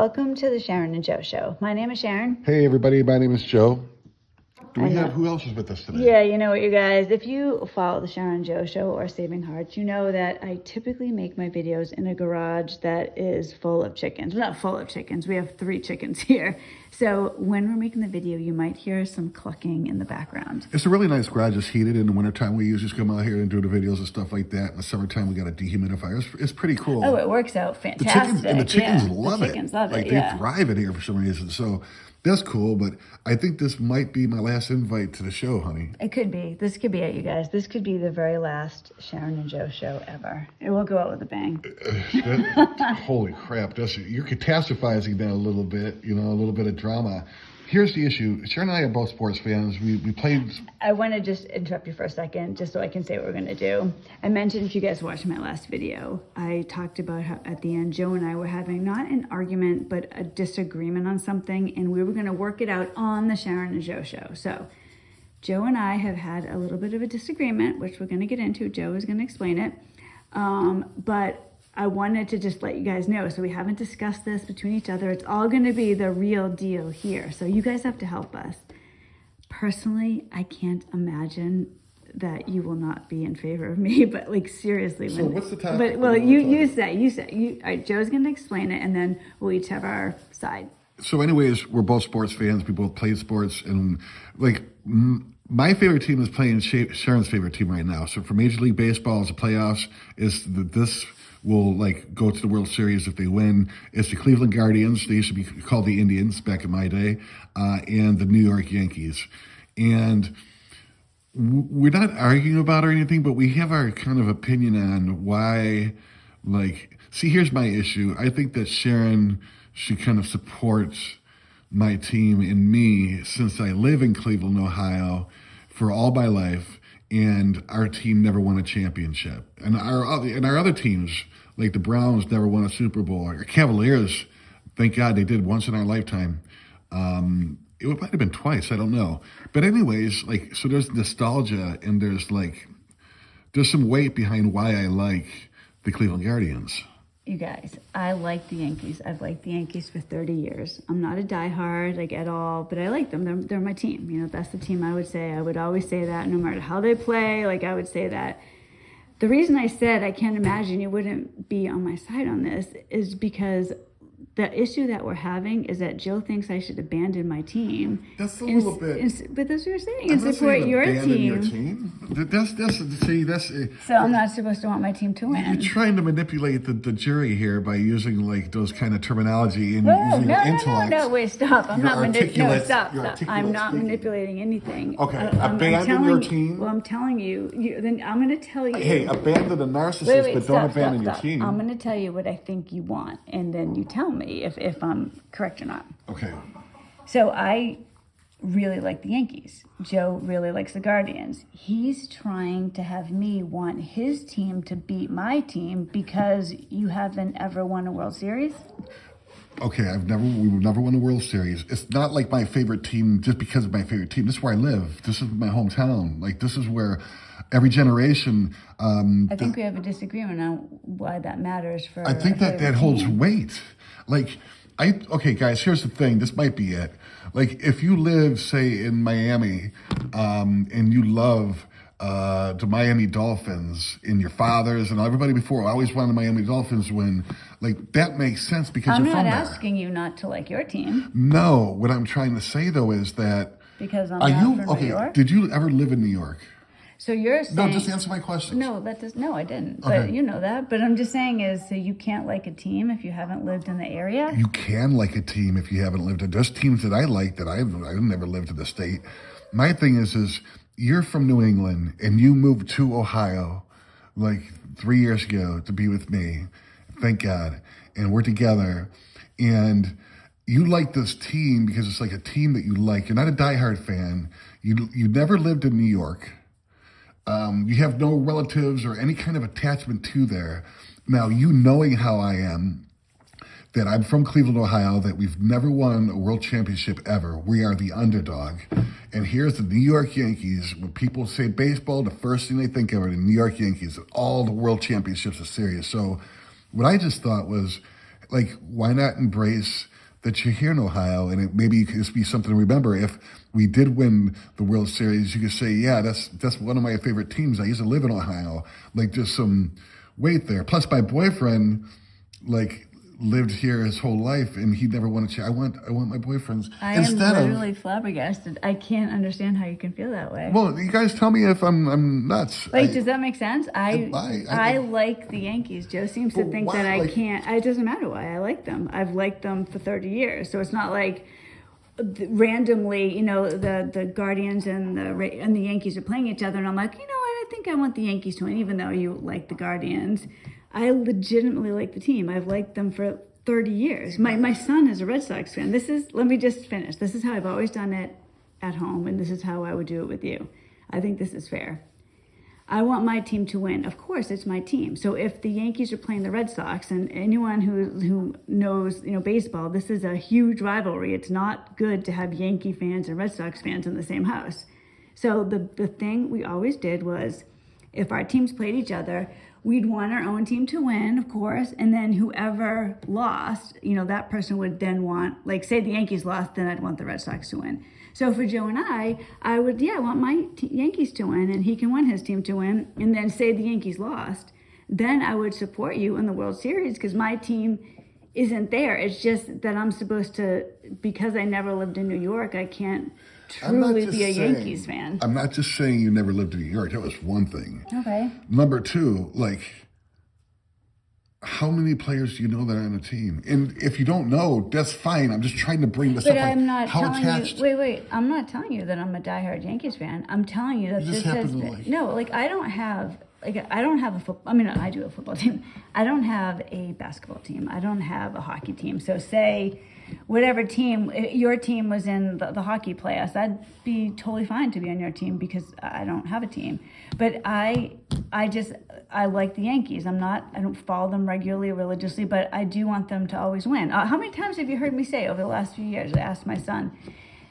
welcome to the Sharon and Joe Show. My name is Sharon. Hey everybody, my name is Joe. Who else is with us today? Yeah, you know what, you guys, if you follow the Sharon and Joe Show or Saving Hearts, you know that I typically make my videos in a garage that is full of chickens. Well, not full of chickens, we have 3 chickens here. So when we're making the video, you might hear some clucking in the background. It's a really nice garage. It's heated. In the wintertime, we usually just come out here and do the videos and stuff like that. In the summertime, we got a dehumidifier. It's pretty cool. Oh, it works out fantastic. The chickens love it. The chickens love it, Like, they thrive in here for some reason. So that's cool, but I think this might be my last invite to the show, honey. It could be. This could be it, you guys. This could be the very last Sharon and Joe show ever. It will go out with a bang. Holy crap. You're catastrophizing that a little bit, a little bit of drama. Here's the issue. Sharon and I are both sports fans. We played... I want to just interrupt you for a second, just so I can say what we're going to do. I mentioned, if you guys watched my last video, I talked about how at the end, Joe and I were having not an argument, but a disagreement on something, and we were going to work it out on the Sharon and Joe show. So Joe and I have had a little bit of a disagreement, which we're going to get into. Joe is going to explain it. But I wanted to just let you guys know, so we haven't discussed this between each other. It's all going to be the real deal here. So you guys have to help us. Personally, I can't imagine that you will not be in favor of me, but like seriously. So what's the topic? But well, you say. All right, Joe's going to explain it, and then we'll each have our side. So anyways, we're both sports fans. We both played sports, and like my favorite team is playing Sharon's favorite team right now. So for Major League Baseball, as the playoffs, this will like go to the World Series if they win. It's the Cleveland Guardians. They used to be called the Indians back in my day, and the New York Yankees. And we're not arguing about it or anything, but we have our kind of opinion on why. Like, see, here's my issue. I think that Sharon should kind of support my team and me, since I live in Cleveland, Ohio, for all my life. And our team never won a championship. And our other teams, like the Browns, never won a Super Bowl. Our Cavaliers, thank God they did once in our lifetime. It might have been twice, I don't know. But anyways, like, so there's nostalgia, and there's some weight behind why I like the Cleveland Guardians. You guys, I like the Yankees. I've liked the Yankees for 30 years. I'm not a diehard, like, at all, but I like them. They're my team. That's the team I would say. I would always say that no matter how they play, like, I would say that. The reason I said I can't imagine you wouldn't be on my side on this is because the issue that we're having is that Joe thinks I should abandon my team. That's a little bit. But that's what you're saying. And support your team. That's so I'm not supposed to want my team to win. You're trying to manipulate the jury here by using like those kind of terminology and using your intellect. No, wait, stop. I'm not manipulating. Stop. I'm not speaking. Manipulating anything. Okay, abandon your team. Well, I'm telling you. Then I'm going to tell you. Hey, abandon the narcissist, but don't abandon your team. I'm going to tell you what I think you want, and then you tell me if I'm correct or not. Okay. So I really like the Yankees. Joe really likes the Guardians. He's trying to have me want his team to beat my team because you haven't ever won a World Series. Okay, we've never won a World Series. It's not like my favorite team just because of my favorite team. This is where I live. This is my hometown. Like, this is where every generation. I think we have a disagreement on why that matters for. I think that holds weight. Like, okay, guys, here's the thing. This might be it. Like, if you live, say, in Miami, and you love the Miami Dolphins, and your fathers and everybody before always wanted the Miami Dolphins to win, like, that makes sense because you're from there. I'm not asking you not to like your team. No, what I'm trying to say, though, is that... Because I'm not from New York? Did you ever live in New York? So you're saying... No, just answer my question. No, I didn't. Okay. But you know that. But I'm just saying so you can't like a team if you haven't lived in the area? You can like a team if you haven't lived in... There's teams that I like that I've never lived in the state. My thing is you're from New England and you moved to Ohio like 3 years ago to be with me. Thank God. And we're together. And you like this team because it's like a team that you like. You're not a diehard fan. You never lived in New York. You have no relatives or any kind of attachment to there. Now, you knowing how I am, that I'm from Cleveland, Ohio, that we've never won a world championship ever. We are the underdog. And here's the New York Yankees. When people say baseball, the first thing they think of are the New York Yankees. All the world championships are serious. So what I just thought was, like, why not embrace that you're here in Ohio, and it maybe could just be something to remember. If we did win the World Series, you could say, yeah, that's one of my favorite teams. I used to live in Ohio. Like, just some weight there. Plus, my boyfriend, like, lived here his whole life, and he never wanted to. I want my boyfriend's I am literally flabbergasted. I can't understand how you can feel that way. Well, you guys tell me if I'm nuts. Like, does that make sense? I like the Yankees. Joe seems to think that I can't. It doesn't matter why. I like them. I've liked them for 30 years. So it's not like randomly, the Guardians and the Yankees are playing each other, and I'm like, you know what? I think I want the Yankees to win, even though you like the Guardians. I legitimately like the team. I've liked them for 30 years. My son is a Red Sox fan. Let me just finish. This is how I've always done it at home, and this is how I would do it with you. I think this is fair. I want my team to win. Of course, it's my team. So if the Yankees are playing the Red Sox, and anyone who knows baseball, this is a huge rivalry. It's not good to have Yankee fans and Red Sox fans in the same house. So the thing we always did was, if our teams played each other, we'd want our own team to win, of course, and then whoever lost, that person would then want, like, say the Yankees lost, then I'd want the Red Sox to win. So for Joe and I would, want my Yankees to win, and he can want his team to win, and then say the Yankees lost, then I would support you in the World Series because my team isn't there. It's just that I'm supposed to, because I never lived in New York, I can't truly be a Yankees fan. I'm not just saying you never lived in New York. That was one thing. Okay. Number two, like, how many players do you know that are on a team? And if you don't know, that's fine. I'm just trying to bring this up. But I'm not telling you. Wait. I'm not telling you that I'm a diehard Yankees fan. I'm telling you that this has been, I don't have a football. I mean, I do have a football team. I don't have a basketball team. I don't have a hockey team. So say whatever team, your team was in the hockey playoffs, I'd be totally fine to be on your team because I don't have a team. But I like the Yankees. I don't follow them regularly or religiously, but I do want them to always win. How many times have you heard me say over the last few years? I asked my son,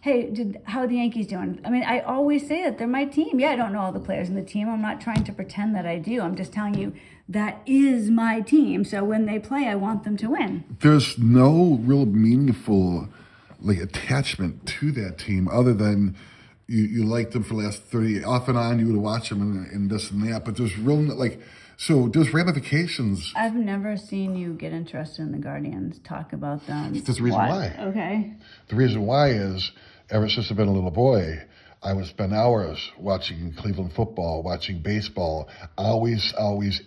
hey, how are the Yankees doing? I mean, I always say that they're my team. Yeah, I don't know all the players in the team. I'm not trying to pretend that I do. I'm just telling you that is my team. So when they play, I want them to win. There's no real meaningful attachment to that team other than you like them for the last 30, off and on, you would watch them and this and that. But there's so there's ramifications. I've never seen you get interested in the Guardians, talk about them. That's the reason why. Okay. The reason why is ever since I've been a little boy, I would spend hours watching Cleveland football, watching baseball, always,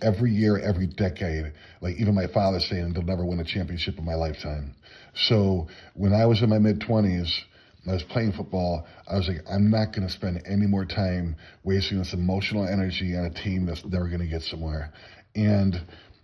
every year, every decade. Like even my father saying they'll never win a championship in my lifetime. So when I was in my mid-20s, I was playing football, I was like, I'm not going to spend any more time wasting this emotional energy on a team that's never going to get somewhere. And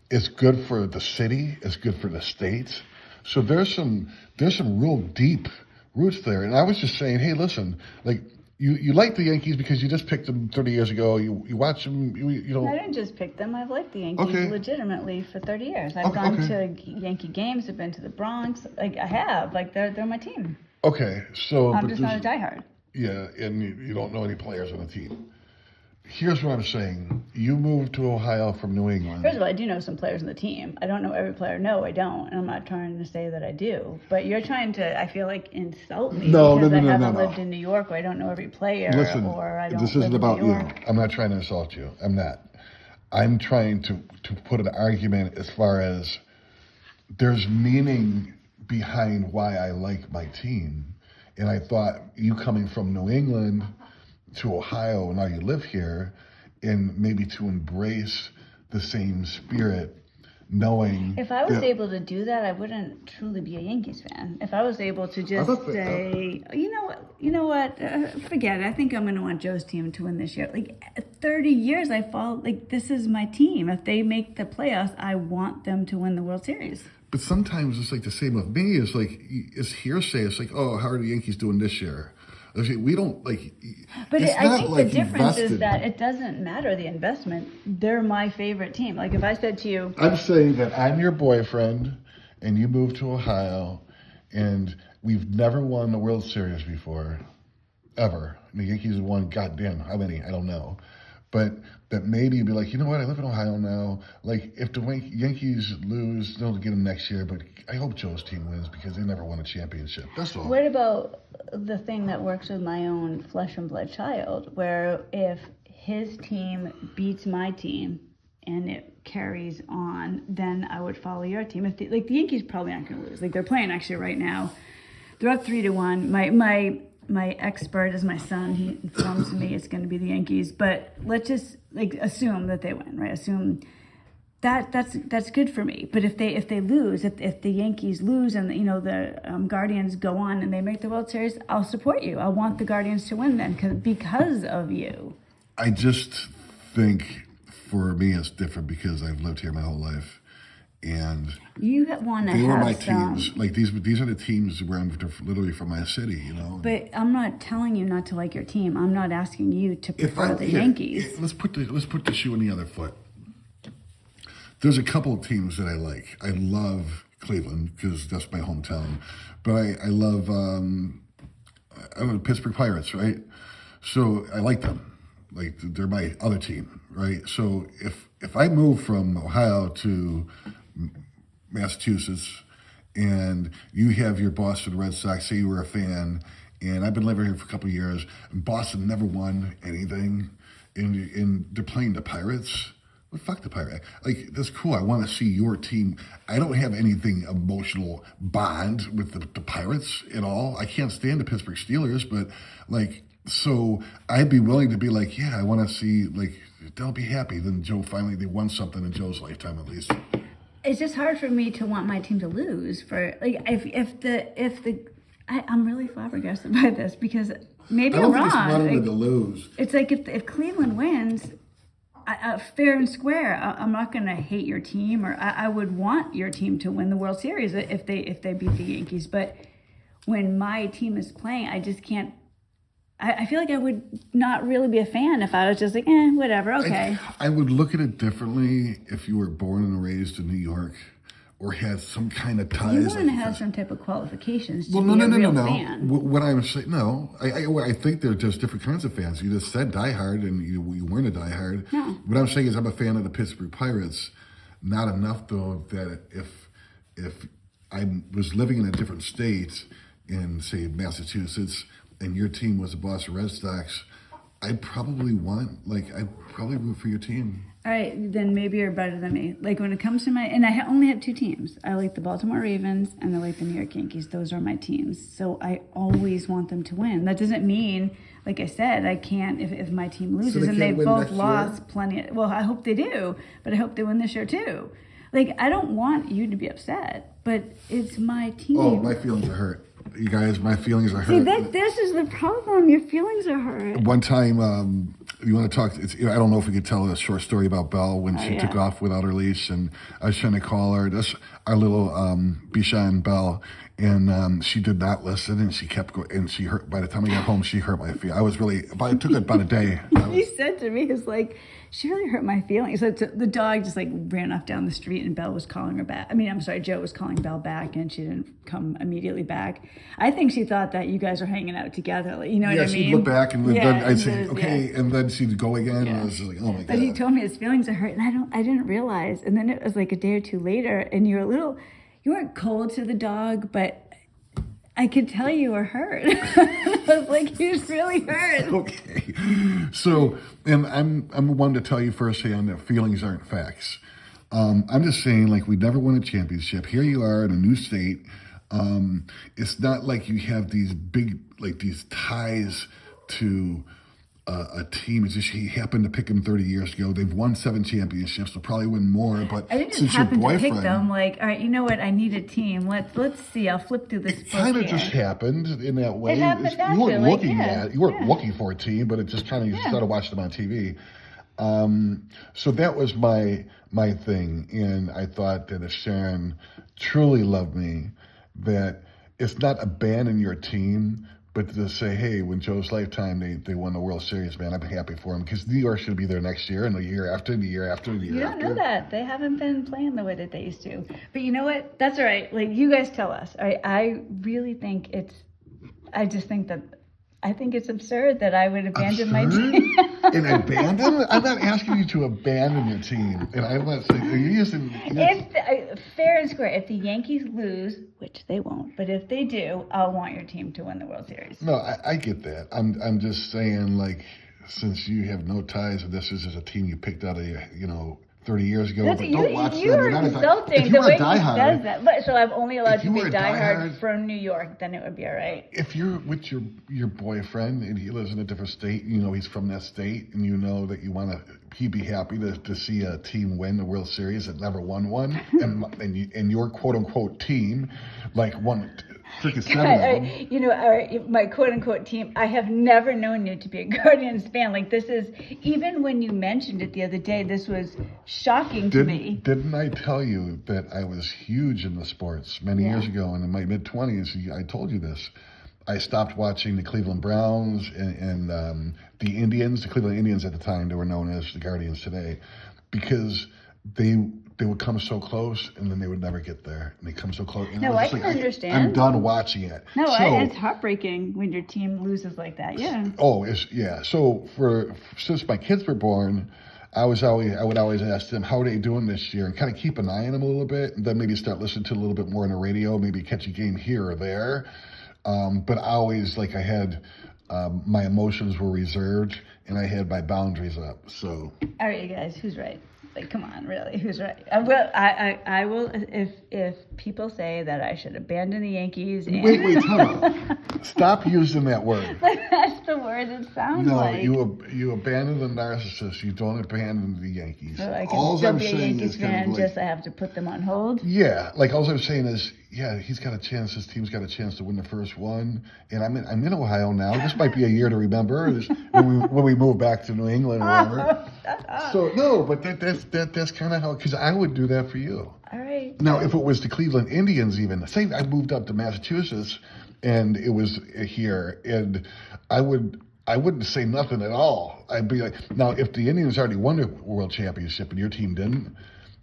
it's good for the city, it's good for the state. So there's some real deep roots there. And I was just saying, hey, listen, like, you like the Yankees because you just picked them 30 years ago. You watch them. You know. I didn't just pick them. I've liked the Yankees legitimately for 30 years. I've gone to Yankee games. I've been to the Bronx. Like I have. Like they're my team. Okay, so I'm just not a diehard. Yeah, and you don't know any players on the team. Here's what I'm saying. You moved to Ohio from New England. First of all, I do know some players on the team. I don't know every player. No, I don't. And I'm not trying to say that I do. But you're trying to, I feel like, insult me because I haven't lived in New York, or I don't know every player. Listen, or I don't this isn't about you. I'm not trying to insult you. I'm not. I'm trying to put an argument as far as there's meaning behind why I like my team. And I thought you coming from New England to Ohio, now you live here, and maybe to embrace the same spirit, knowing if I was able to do that, I wouldn't truly be a Yankees fan. If I was able to just say, you know what, forget it. I think I'm going to want Joe's team to win this year. Like 30 years, I follow, like this is my team. If they make the playoffs, I want them to win the World Series. But sometimes it's like the same with me. It's like, it's hearsay. It's like, oh, how are the Yankees doing this year? We don't like. But I think the difference is that it doesn't matter the investment. They're my favorite team. Like if I said to you, I'm saying that I'm your boyfriend, and you moved to Ohio, and we've never won the World Series before, ever. The Yankees have won, goddamn, how many? I don't know. but that maybe you'd be like, you know what, I live in Ohio now. Like, if the Yankees lose, they'll get them next year, but I hope Joe's team wins because they never won a championship. That's all. What about the thing that works with my own flesh and blood child, where if his team beats my team and it carries on, then I would follow your team. If the Yankees probably aren't going to lose. Like, they're playing actually right now. They're up 3-1. My expert is my son. He informs me it's going to be the Yankees. But let's just assume that they win, right? Assume that's good for me. But if they lose, if the Yankees lose and the Guardians go on and they make the World Series, I'll support you. I want the Guardians to win then because of you. I just think for me it's different because I've lived here my whole life, and you want to have they were my some teams. Like these are the teams where I'm literally from my city, But I'm not telling you not to like your team. I'm not asking you to prefer the Yankees. Let's put the shoe on the other foot. There's a couple of teams that I like. I love Cleveland because that's my hometown, but I love I don't know, Pittsburgh Pirates, right? So I like them. Like, they're my other team, right? So if I move from Ohio to Massachusetts and you have your Boston Red Sox, say you were a fan, and I've been living here for a couple of years, and Boston never won anything, and they're playing the Pirates. Well, fuck the Pirates. Like, that's cool. I want to see your team. I don't have anything emotional bond with the Pirates at all. I can't stand the Pittsburgh Steelers, but so I'd be willing to be like, yeah, I want to see, they'll be happy. Then Joe finally, they won something in Joe's lifetime at least. It's just hard for me to want my team to lose. I'm really flabbergasted by this because maybe I'm wrong. I don't think it's wanting to lose. It's like if Cleveland wins, fair and square, I'm not going to hate your team, or I would want your team to win the World Series if they beat the Yankees. But when my team is playing, I just can't. I feel like I would not really be a fan if I was just like, whatever, okay. I would look at it differently if you were born and raised in New York or had some kind of ties. You want to have some type of qualifications to be no, a real fan. What I'm saying, no. I think there are just different kinds of fans. You just said diehard, and you weren't a diehard. No. What I'm saying is I'm a fan of the Pittsburgh Pirates. Not enough, though, that if I was living in a different state in, say, Massachusetts, and your team was the Boston Red Sox, I'd probably root for your team. All right, then maybe you're better than me. Like, when it comes to and I only have two teams. I like the Baltimore Ravens and I like the New York Yankees. Those are my teams. So I always want them to win. That doesn't mean, like I said, I can't if my team loses. So and they've both lost year? plenty. Well, I hope they do, but I hope they win this year too. Like, I don't want you to be upset, but it's my team. Oh, my feelings are hurt. You guys, my feelings are hurt. See, this is the problem. Your feelings are hurt. One time, you want to talk? I don't know if we could tell a short story about Belle when she took off without her leash, and I was trying to call her. That's our little Bichon Belle, and she did not listen, and she kept going. And she hurt. By the time I got home, she hurt my feelings. I was really. It took about a day. He said to me, "It's like she really hurt my feelings." So the dog just ran off down the street, and Belle was calling her back. Joe was calling Belle back, and she didn't come immediately back. I think she thought that you guys were hanging out together. You know what I mean? Yeah, she'd look back, and then I'd say, okay, and then she'd go again, and I was just like, oh my God. But he told me his feelings are hurt, and I didn't realize. And then it was like a day or two later, and you weren't cold to the dog, but I could tell you were hurt. I was like, he's really hurt. Okay. So, and I'm one to tell you firsthand that feelings aren't facts. I'm just saying, we never won a championship. Here you are in a new state. It's not like you have these big, these ties to a team. It's just he happened to pick them 30 years ago. They've won 7 championships. They'll probably win more. But I didn't since just your happen to pick boyfriend, them. All right, you know what? I need a team. Let's see. I'll flip through this. It kind of just happened in that way. It happened You weren't naturally, looking at. You weren't looking for a team, but it just kind of you started watching them on TV. So that was my thing, and I thought that if Sharon truly loved me, that it's not abandon your team, but to say, hey, when Joe's lifetime they won the World Series, man, I'm happy for him because New York should be there next year and the year after, and the year after, and the year after. You don't know that. They haven't been playing the way that they used to. But you know what? That's all right. You guys tell us. I really think I just think that I think it's absurd that I would abandon my Absurd? team. And abandon? I'm not asking you to abandon your team. And I'm not saying you using. Fair and square, if the Yankees lose, which they won't, but if they do, I'll want your team to win the World Series. No, I get that. I'm just saying, like, since you have no ties, and this is a team you picked out of 30 years ago, but don't watch them. You're insulting the way he says that. But, so I'm only allowed to be a diehard from New York, then it would be all right. If you're with your boyfriend and he lives in a different state, he's from that state, and you know that he'd be happy to see a team win the World Series that never won one, and your quote unquote team won. All right, my quote-unquote team, I have never known you to be a Guardians fan. Like, this is, even when you mentioned it the other day, this was shocking to me. Didn't I tell you that I was huge in the sports many years ago, and in my mid-20s, I told you this. I stopped watching the Cleveland Browns and the Indians, the Cleveland Indians at the time, they were known as the Guardians today, because they would come so close, and then they would never get there. And they come so close. And I can understand. I'm done watching it. No, it's heartbreaking when your team loses like that. Yeah. Oh, So since my kids were born, I would always ask them, how are they doing this year? And kind of keep an eye on them a little bit, and then maybe start listening to a little bit more on the radio, maybe catch a game here or there. But I always, I had my emotions were reserved, and I had my boundaries up. So. All right, you guys, who's right? Come on, really, who's right? I will, if people say that I should abandon the Yankees. Wait, time out. Stop using that word. But that's the word it sounds like. No, you abandon the narcissist. You don't abandon the Yankees. So I can still be a Yankees fan, just I have to put them on hold? Yeah, all I'm saying is, he's got a chance. His team's got a chance to win the first one, and I'm in Ohio now. This might be a year to remember when we move back to New England or whatever. So no, but that's kind of how, because I would do that for you. All right. Now, if it was the Cleveland Indians, even say I moved up to Massachusetts, and it was here, and I wouldn't say nothing at all. I'd be like, now if the Indians already won the World Championship and your team didn't,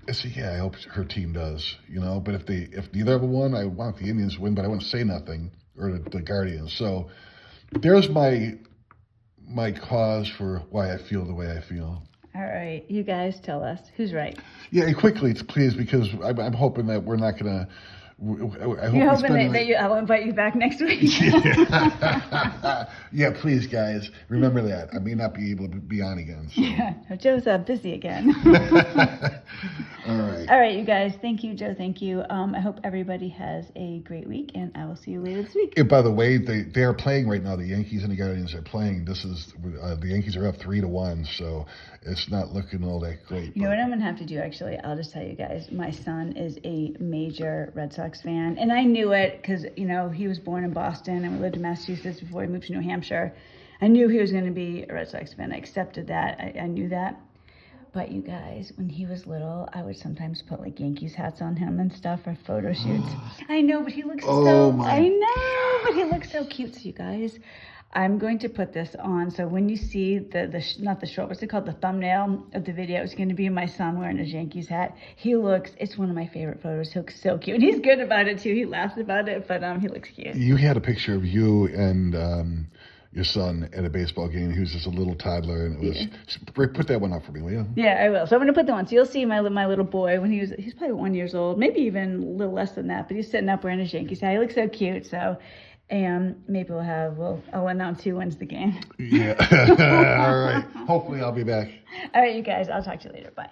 I say, I hope her team does, But if neither of them won, I want the Indians to win, but I wouldn't say nothing, or the Guardians. So there's my cause for why I feel the way I feel. All right, you guys tell us who's right. Yeah, quickly, please, because I'm hoping that we're not gonna. You're hoping that I'll invite you back next week. Yeah, please, guys, remember that. I may not be able to be on again. So. Yeah, Joe's busy again. All right, you guys. Thank you, Joe. Thank you. I hope everybody has a great week, and I will see you later this week. And by the way, they are playing right now. The Yankees and the Guardians are playing. This is the Yankees are up 3-1, so it's not looking all that great. You know what I'm gonna have to do? Actually, I'll just tell you guys. My son is a major Red Sox fan, and I knew it because he was born in Boston and we lived in Massachusetts before he moved to New Hampshire. I knew he was going to be a Red Sox fan. I accepted that. I knew that. But you guys, when he was little, I would sometimes put Yankees hats on him and stuff for photo shoots. I know, but he looks but he looks so cute. So you guys, I'm going to put this on. So when you see not the short, what's it called? The thumbnail of the video, it's going to be my son wearing his Yankees hat. It's one of my favorite photos. He looks so cute. And he's good about it too. He laughs about it, but he looks cute. You had a picture of you and your son at a baseball game. He was just a little toddler, and it was. Put that one up for me, will you? Yeah, I will. So I'm going to put that one. So you'll see my little boy when he's probably 1 year old, maybe even a little less than that. But he's sitting up wearing his Yankees hat. He looks so cute. So, and maybe I'll announce who wins the game. Yeah. All right. Hopefully, I'll be back. All right, you guys. I'll talk to you later. Bye.